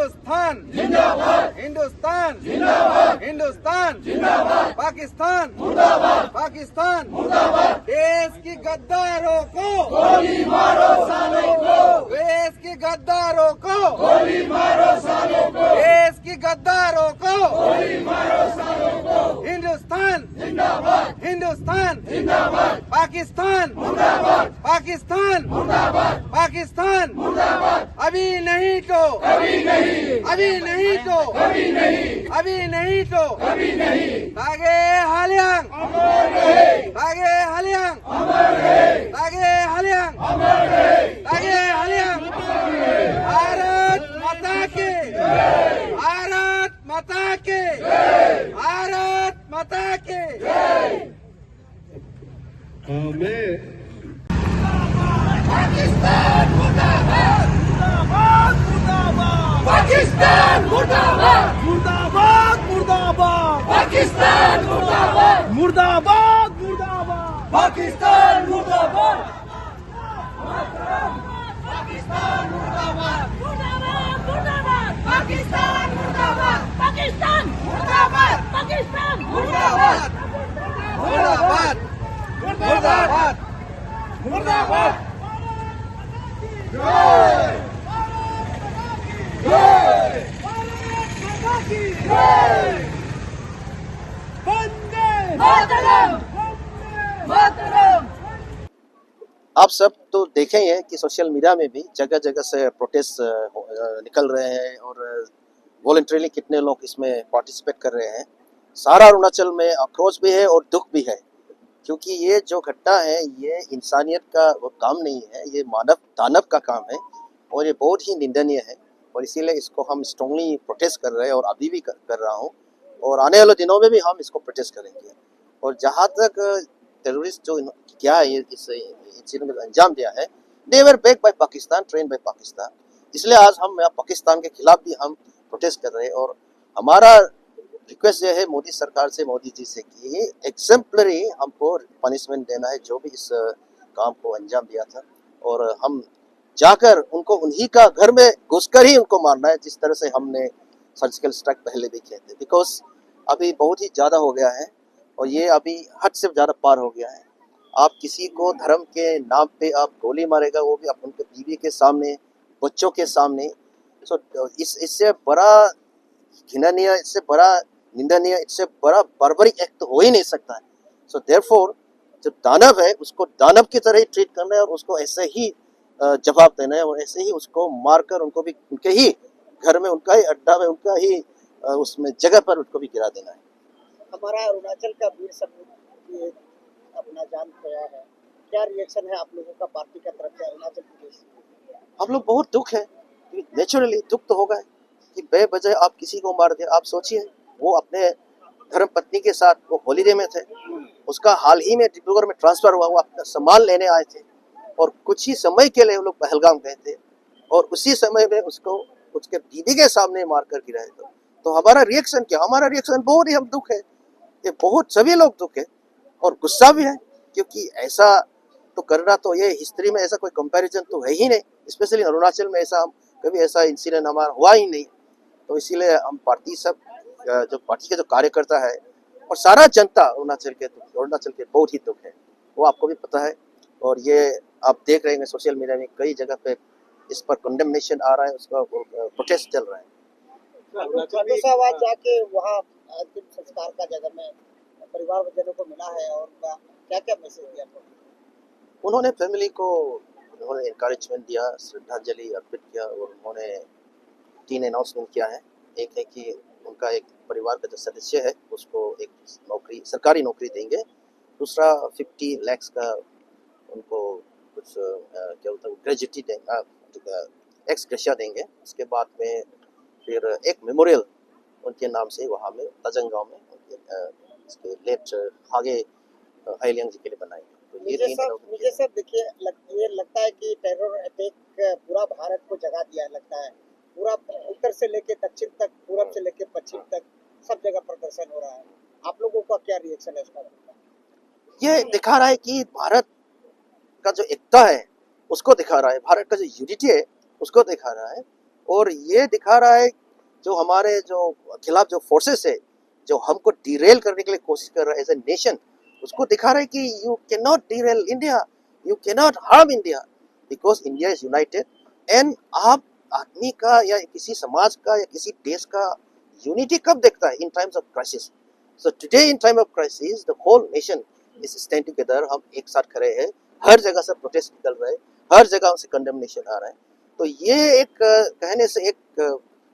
हिंदुस्तान जिंदाबाद, हिंदुस्तान जिंदाबाद, हिंदुस्तान जिंदाबाद, पाकिस्तान मुर्दाबाद, पाकिस्तान मुर्दाबाद। देश की गद्दारों को गोली मारो सालों को, देश की गद्दारों को गोली मारो सालों को, देश की गद्दारों को गोली मारो सालों को। हिंदुस्तान जिंदाबाद, हिंदुस्तान जिंदाबाद, पाकिस्तान मुर्दाबाद, पाकिस्तान मुर्दाबाद, पाकिस्तान मुर्दाबाद। अभी नहीं तो कभी नहीं, अभी नहीं तो कभी नहीं, अभी नहीं तो कभी नहीं। तागे हालियांग अमर रहे, तागे हालियांग अमर रहे, तागे हालियांग अमर रहे, तागे हालियांग अमर रहे। भारत माता के जय, भारत माता के जय, भारत माता के जय। पाकिस्तान मुर्दाबाद, मुर्दाबाद, मुर्दाबाद, पाकिस्तान मुर्दाबाद, मुर्दाबाद, मुर्दाबाद, पाकिस्तान मुर्दाबाद, मुर्दाबाद, मुर्दाबाद, पाकिस्तान मुर्दाबाद, पाकिस्तान मुर्दाबाद, मुर्दाबाद, मुर्दाबाद, पाकिस्तान मुर्दाबाद, पाकिस्तान मुर्दाबाद, पाकिस्तान मुर्दाबाद, मुर्दाबाद, मुर्दाबाद, मुर्दाबाद। जय जय जय, वंदे मातरम, मातरम। आप सब तो देखे ही हैं कि सोशल मीडिया में भी जगह जगह से प्रोटेस्ट निकल रहे हैं और वॉलंटरीली कितने लोग इसमें पार्टिसिपेट कर रहे हैं। सारा अरुणाचल में आक्रोश भी है और दुख भी है, क्योंकि ये जो घटना है ये इंसानियत का वो काम नहीं है, ये मानव दानव का काम है और ये बहुत ही निंदनीय है। और इसीलिए इसको हम स्ट्रांगली प्रोटेस्ट कर रहे हैं और अभी भी कर रहा हूँ और आने वाले दिनों में भी हम इसको प्रोटेस्ट करेंगे। और जहाँ तक टेररिस्ट जो क्या है इस इंसिडेंट को अंजाम दिया है, they were back by Pakistan, train by Pakistan. इसलिए आज हम पाकिस्तान के खिलाफ भी हम प्रोटेस्ट कर रहे हैं और हमारा रिक्वेस्ट ये है मोदी सरकार से, मोदी जी से कि एग्जेम्पलरी हमको पनिशमेंट देना है जो भी इस काम को अंजाम दिया था। और हम जाकर उनको उन्हीं का घर में घुसकर ही उनको मारना है, जिस तरह से हमने सर्जिकल स्ट्राइक पहले भी किए थे। बिकॉज अभी बहुत ही ज़्यादा हो गया है और ये अभी हद से ज़्यादा पार हो गया है। आप किसी को धर्म के नाम पे आप गोली मारेगा, वो भी आप उनके बीवी के सामने, बच्चों के सामने। सो इससे बड़ा घिननीय, इससे बड़ा निंदनीय, इससे बड़ा बार्बरिक एक्ट तो हो ही नहीं सकता है। सो देयरफॉर जो दानव है उसको दानव की तरह ही ट्रीट करना है और उसको ऐसे ही जवाब देना है और ऐसे ही उसको मारकर उनको भी उनके ही घर में, उनका ही अड्डा में, उनका ही उसमें जगह पर उसको भी गिरा देना है। हमारा अरुणाचल का वीर सपूत अपना जान खोया है, क्या रिएक्शन है आप लोगों का पार्टी का तरफ से अरुणाचल प्रदेश? हम लोग बहुत दुख है, नेचुरली दुख तो होगा कि बेवजह आप किसी को मार दिया। आप सोचिए वो अपने धर्म पत्नी के साथ वो हॉलीडे में थे, उसका हाल ही में डिब्रूगढ़ में ट्रांसफर हुआ, वो अपना सामान लेने आए थे और कुछ ही समय के लिए वो लोग पहलगाम गए थे और उसी समय में उसको उसके बीवी के सामने मार कर गिराए थे। तो हमारा रिएक्शन क्या? हमारा रिएक्शन बहुत ही हम दुख है, ये बहुत सभी लोग दुख है और गुस्सा भी है, क्योंकि ऐसा तो करना तो ये हिस्ट्री में ऐसा कोई कंपैरिजन तो है ही नहीं, स्पेशली अरुणाचल में ऐसा कभी ऐसा इंसिडेंट हमारा हुआ ही नहीं। तो इसीलिए हम पार्टी सब जो पार्टी के जो कार्यकर्ता है और सारा जनता अरुणाचल के बहुत ही दुख है, वो आपको भी पता है। और ये आप देख रहे हैं सोशल मीडिया में कई जगह पे इस पर कंडेमनेशन आ रहा है, उसका प्रोटेस्ट चल रहा है। जाके वहाँ अंतिम संस्कार का जगह में परिवारजनों को मिला है और क्या क्या मैसेज दिया? उन्होंने फैमिली को उन्होंने एनकरेजमेंट दिया, श्रद्धांजलि अर्पित किया और उन्होंने 3 अनाउंसमेंट किया है। एक है कि उनका एक परिवार का जो सदस्य है उसको एक नौकरी, सरकारी नौकरी देंगे। दूसरा 50 लाख का उनको कुछ क्या बोलते हैं ग्रेजुटी देंगे, एक्स ग्रेशिया देंगे। उसके बाद में फिर एक मेमोरियल उनके नाम से वहाँ में तजंग गाँव में उसके लेट आगे हाईलियांग जी के लिए बनाएंगे। तो मुझे सब देखिए ये लगता है कि टेरर अटैक पूरा भारत को जगा दिया, लगता है पूरा उत्तर से लेके दक्षिण तक, पूरब से लेके पश्चिम तक सब जगह प्रदर्शन हो रहा है। आप लोगों का क्या रिएक्शन है इसका? ये दिखा रहा है कि भारत का जो एकता है उसको दिखा रहा है, भारत का जो यूनिटी है उसको दिखा रहा है। और ये दिखा रहा है जो हमारे जो खिलाफ जो फोर्सेस है, जो हमको डिरेल करने के लिए कोशिश कर रहा है एज ए नेशन, उसको दिखा रहा है कि you can not Daryl India, you can not harm India, because India is United. And आप आदमी का या किसी समाज का या किसी देश का यूनिटी कब देखता है? In times of crisis. So today in time of crisis the whole nation is stand together, हम एक साथ खड़े हैं, हर जगह से प्रोटेस्ट निकल रहे हैं, हर जगह से कंडेमनेशन आ रहा है। तो ये एक कहने से एक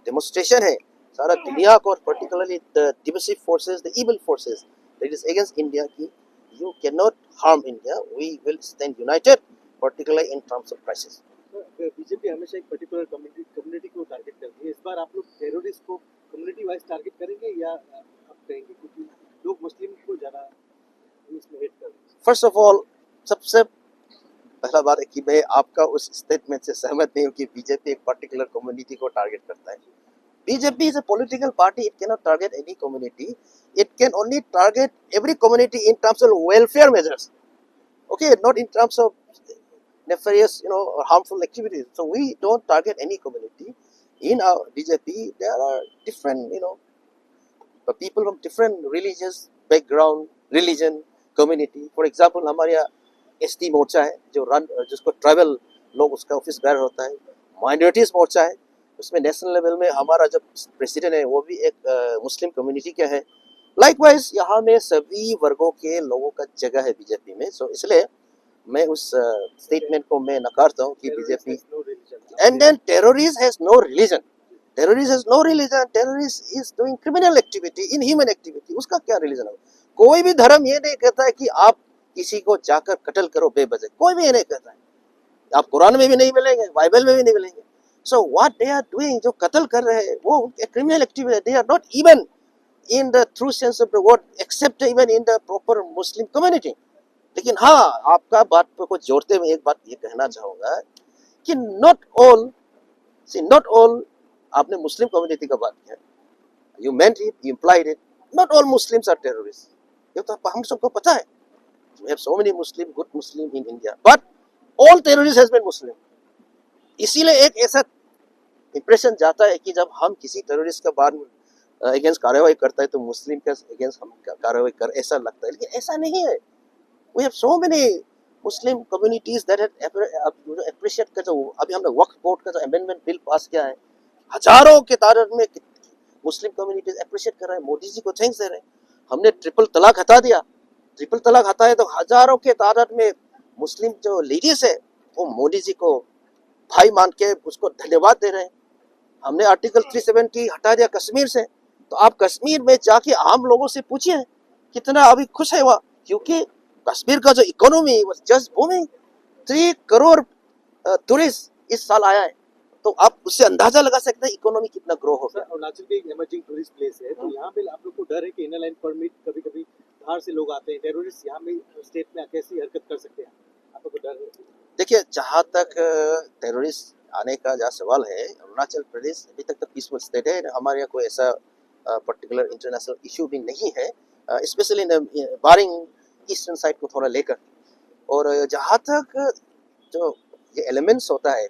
डेमोन्स्ट्रेशन है सारा दुनिया को, particularly the divisive forces, the evil forces that is against India, की you can not harm India, we will stand united particularly in terms of crisis. BJP हमेशा एक पर्टिकुलर कम्युनिटी को टारगेट करती है, इस बार आप लोग टेररिस्ट को कम्युनिटी वाइज टारगेट करेंगे या आप कहेंगे, क्योंकि लोग मुस्लिम को ज़्यादा इसमें हेट कर रहे हैं? फर्स्ट ऑफ ऑल, सबसे पहला बात है कि मैं आपका उस स्टेटमेंट से सहमत नहीं हूँ कि बीजेपी एक पर्टिकुलर कम्युनिटी को टारगेट करता है। BJP is a political party, it cannot target any community, it can only target every community in terms of welfare measures, okay, not in terms of nefarious, or harmful activities. So we don't target any community. In our BJP, there are different, the people from different religious background, religion, community. For example, हमारे यहाँ ST मोर्चा है जो जिसको tribal लोग उसका office bear होता है, minorities मोर्चा है, उसमें नेशनल लेवल में हमारा जो प्रेसिडेंट है वो भी एक मुस्लिम कम्युनिटी का है। लाइकवाइज यहाँ में सभी वर्गों के लोगों का जगह है बीजेपी में। सो इसलिए मैं उस स्टेटमेंट को मैं नकारता हूँ कि BJP and then terrorist has no religion, terrorist has no religion, terrorist is doing criminal activity, inhuman activity, उसका क्या रिलीजन है? कोई भी धर्म ये नहीं कहता है कि आप किसी को जाकर कत्ल करो बेवजह, कोई भी ये नहीं कहता है। आप कुरान में भी नहीं मिलेंगे, बाइबल में भी नहीं मिलेंगे। So what they are doing, जो कत्ल कर रहे हैं वो criminal activity, they are not even in the true sense of the word accepted even in the proper Muslim community. लेकिन हाँ, आपका बात को जोड़ते हुए एक बात ये कहना चाहूँगा कि not all, आपने मुस्लिम कम्युनिटी का बात किया, you meant it, you implied it, not all Muslims are terrorists. ये तो हम सबको पता है। We have so many good Muslim in India, but all terrorists has been Muslim. इसीलिए एक ऐसा इंप्रेशन जाता है कि जब हम किसी टेररिस्ट का बाद अगेंस्ट कार्रवाई करता है तो मुस्लिम के अगेंस्ट हम कार्रवाई कर, ऐसा लगता है, लेकिन ऐसा नहीं है। We have so many Muslim communities that appreciate कर, जो अभी हमने वक्फ बोर्ड का जो अमेंडमेंट बिल पास किया है, हजारों के तादाद में मुस्लिम कम्युनिटीज अप्रिशिएट कर रहे हैं, मोदी जी को थैंक्स दे रहे हैं। हमने ट्रिपल तलाक हटा दिया, ट्रिपल तलाक हटाए तो हजारों के तादाद में मुस्लिम जो लेडीज है वो मोदी जी को भाई मान के उसको धन्यवाद दे रहे हैं। हमने आर्टिकल 370 हटा दिया कश्मीर से, तो आप कश्मीर में जाके आम लोगों से पूछिए कितना अभी खुश है वह, क्योंकि कश्मीर का जो economy was just booming. 3 crore tourist इस साल आया है, तो आप उससे अंदाजा लगा सकते हैं इकोनॉमी कितना ग्रो हो गया। अरुणाचल भी एक इमर्जिंग टूरिस्ट प्लेस है, तो यहाँ पे आप लोग को डर है कि इनर लाइन परमिट कभी-कभी बाहर से लोग आते हैं, टेररिस्ट यहाँ में स्टेट में कैसी हरकत कर सकते हैं, आप लोग को डर है? देखिए, जहाँ तक टेररिस्ट आने का जहाँ सवाल है, अरुणाचल प्रदेश अभी तक तो पीसफुल स्टेट है, हमारे यहाँ कोई ऐसा पर्टिकुलर इंटरनेशनल इशू भी नहीं है, स्पेशली बारिंग ईस्टर्न साइड को थोड़ा लेकर। और जहाँ तक जो ये एलिमेंट्स होता है,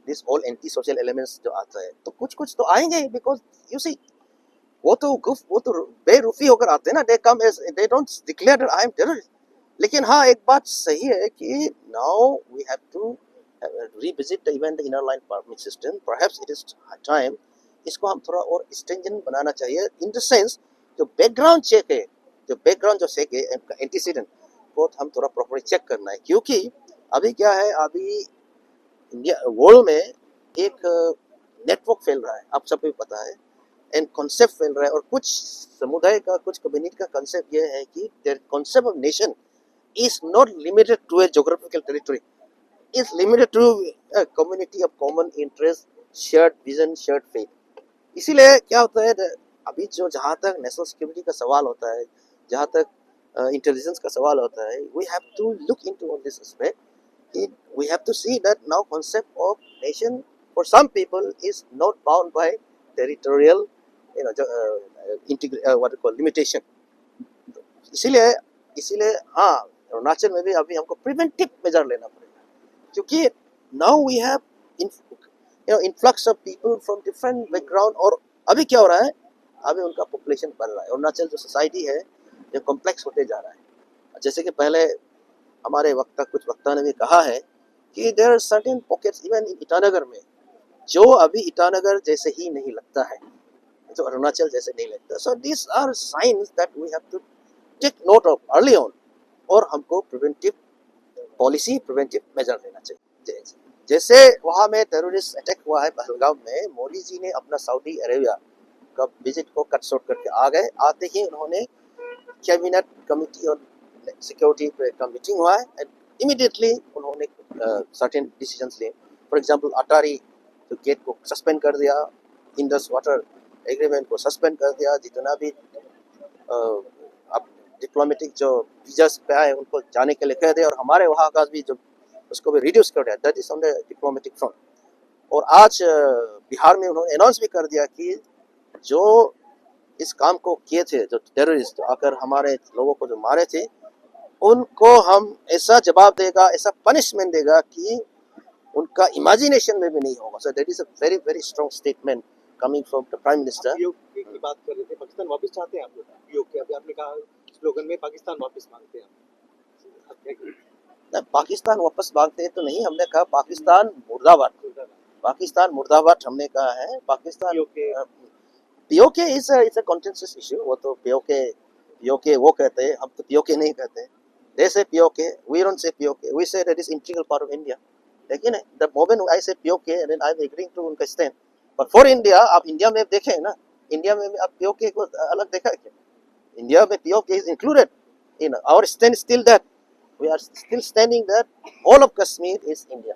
this all anti social elements जो आता है, तो कुछ तो आएंगे, बिकॉज यू सी वो तो बेरूफी होकर आते हैं ना, they come as, they don't declare I am terrorist. लेकिन हाँ, एक बात सही है कि now we have to revisit even the inner line permit system. Perhaps it is time इसको हम थोड़ा और stringent बनाना चाहिए, in the sense जो बैकग्राउंड चेक है, जो बैकग्राउंड जो चेक है एंटीसीडेंट को हम थोड़ा प्रॉपर्ली चेक करना है। क्योंकि अभी क्या है, अभी इंडिया वर्ल्ड में एक नेटवर्क फैल रहा है, आप सबको पता है, एंड कॉन्सेप्ट फैल रहा है, और कुछ समुदाय का, कुछ कम्युनिटी का कॉन्सेप्ट ये है कि their concept of nation is not limited to a geographical territory, is limited to a community of common interest, shared vision, shared faith। इसीलिए क्या होता है, अभी जो जहाँ तक नेशनल सिक्योरिटी का सवाल होता है, जहाँ तक इंटेलिजेंस का सवाल होता है, we have to look into all this aspect। We have to see that now concept of nation for some people is not bound by territorial, what you call limitation। इसीलिए हाँ, अरुणाचल में भी अभी हमको प्रिवेंटिव मेजर लेना पड़ेगा, क्योंकि now we have influx of people from different background. और अभी क्या हो रहा है, अभी उनका पॉपुलेशन बढ़ रहा है। अरुणाचल जो सोसाइटी है ये कॉम्प्लेक्स होते जा रहा है। जैसे कि पहले हमारे कुछ वक्ता ने भी कहा है कि there are certain pockets even in Itanagar में जो अभी ईटानगर जैसे ही नहीं लगता है, जो अरुणाचल जैसे नहीं लगता। So this are signs that we have to take note of early on, और हमको प्रिवेंटिव पॉलिसी, प्रिवेंटिव मेजर लेना चाहिए। जैसे वहाँ में टेररिस्ट अटैक हुआ है पहलगाम में, मोदी जी ने अपना सऊदी अरेबिया का विजिट को कट शॉर्ट करके आ गए। आते ही उन्होंने कैबिनेट कमिटी और सिक्योरिटी का मीटिंग हुआ है, एंड इमीडिएटली उन्होंने सर्टेन डिसीजंस लिए। फॉर एग्जांपल अटारी जो गेट को सस्पेंड कर दिया, इंडस वाटर एग्रीमेंट को सस्पेंड कर दिया, जितना भी अब डिप्लोमेटिक जो वीजास पे आए उनको जाने के लिए कह दिया, और हमारे वहाँ का भी जो उसको भी रिड्यूस कर दिया। That is on the diplomatic front. और आज बिहार में उन्होंने अनाउंस भी कर दिया कि जो इस काम को किए थे, जो टेररिस्ट आकर हमारे लोगों को जो मारे थे, उनको हम ऐसा जवाब देगा, ऐसा पनिशमेंट देगा कि उनका इमेजिनेशन में भी नहीं होगा। So that is a very very strong statement coming from the prime minister. PoK की बात कर रहे थे, पाकिस्तान वापस चाहते हैं आप लोग? पीओके अभी आपने कहा स्लोगन में पाकिस्तान वापस मांगते हैं आप क्या कहेंगे? पाकिस्तान वापस मांगते हैं तो नहीं, हमने कहा पाकिस्तान मुर्दाबाद, पाकिस्तान मुर्दाबाद हमने कहा है। Pakistan PoK is a contentious issue. वो तो पीओके वो कहते हैं, हम तो पीओके नहीं कहते। They say PoK, we don't say PoK, we say that is integral part of India. लेकिन the moment I say PoK then I am agreeing to उनका स्टैंड। बट फॉर इंडिया, आप इंडिया में देखें ना, India में आप PoK को अलग देखा है क्या? इंडिया में PoK is included in our stand, still that we are still standing that all of Kashmir is India.